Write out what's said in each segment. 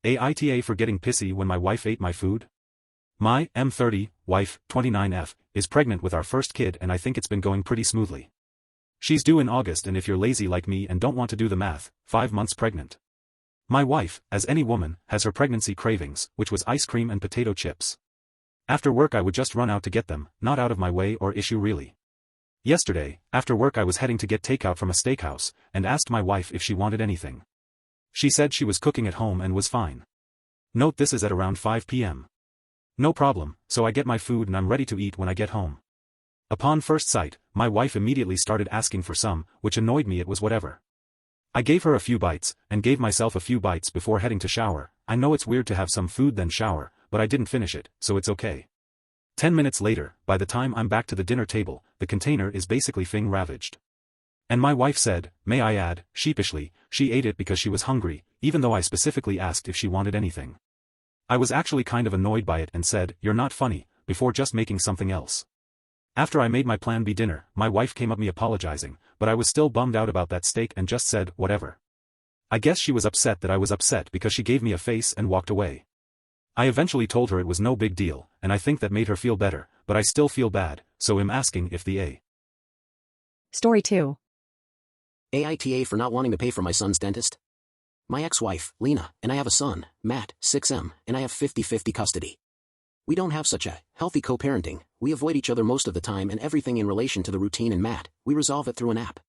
AITA for getting pissy when my wife ate my food? My M30 wife, 29F, is pregnant with our first kid and I think it's been going pretty smoothly. She's due in August and if you're lazy like me and don't want to do the math, 5 months pregnant. My wife, as any woman, has her pregnancy cravings, which was ice cream and potato chips. After work I would just run out to get them, not out of my way or issue really. Yesterday, after work I was heading to get takeout from a steakhouse, and asked my wife if she wanted anything. She said she was cooking at home and was fine. Note this is at around 5 p.m. No problem, so I get my food and I'm ready to eat when I get home. Upon first sight, my wife immediately started asking for some, which annoyed me. It was whatever. I gave her a few bites, and gave myself a few bites before heading to shower. I know it's weird to have some food then shower, but I didn't finish it, so it's okay. 10 minutes later, by the time I'm back to the dinner table, the container is basically ravaged. And my wife said, may I add, sheepishly, she ate it because she was hungry, even though I specifically asked if she wanted anything. I was actually kind of annoyed by it and said, you're not funny, before just making something else. After I made my plan B dinner, my wife came at me apologizing, but I was still bummed out about that steak and just said, whatever. I guess she was upset that I was upset because she gave me a face and walked away. I eventually told her it was no big deal, and I think that made her feel better, but I still feel bad, so I'm asking if the A. Story 2. AITA for not wanting to pay for my son's dentist. My ex-wife, Lena, and I have a son, Matt, 6M, and I have 50-50 custody. We don't have such a healthy co-parenting, we avoid each other most of the time and everything in relation to the routine and Matt, we resolve it through an app.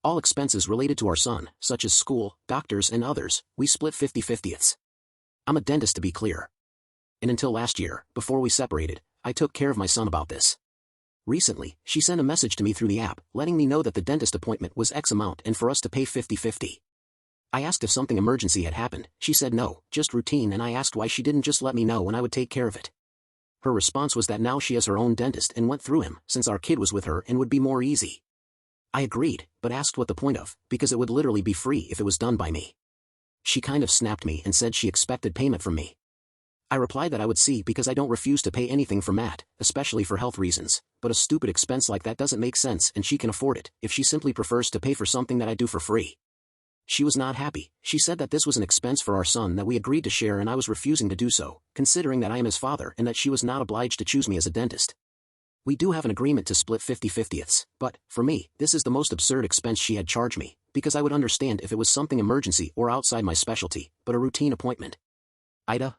All expenses related to our son, such as school, doctors and others, we split 50-50ths. I'm a dentist to be clear. And until last year, before we separated, I took care of my son about this. Recently, she sent a message to me through the app, letting me know that the dentist appointment was X amount and for us to pay 50-50. I asked if something emergency had happened, she said no, just routine, and I asked why she didn't just let me know and I would take care of it. Her response was that now she has her own dentist and went through him, since our kid was with her and would be more easy. I agreed, but asked what the point of, because it would literally be free if it was done by me. She kind of snapped me and said she expected payment from me. I replied that I would see because I don't refuse to pay anything for Matt, especially for health reasons, but a stupid expense like that doesn't make sense and she can afford it if she simply prefers to pay for something that I do for free. She was not happy. She said that this was an expense for our son that we agreed to share and I was refusing to do so, considering that I am his father and that she was not obliged to choose me as a dentist. We do have an agreement to split 50-50ths, but, for me, this is the most absurd expense she had charged me, because I would understand if it was something emergency or outside my specialty, but a routine appointment. AITA,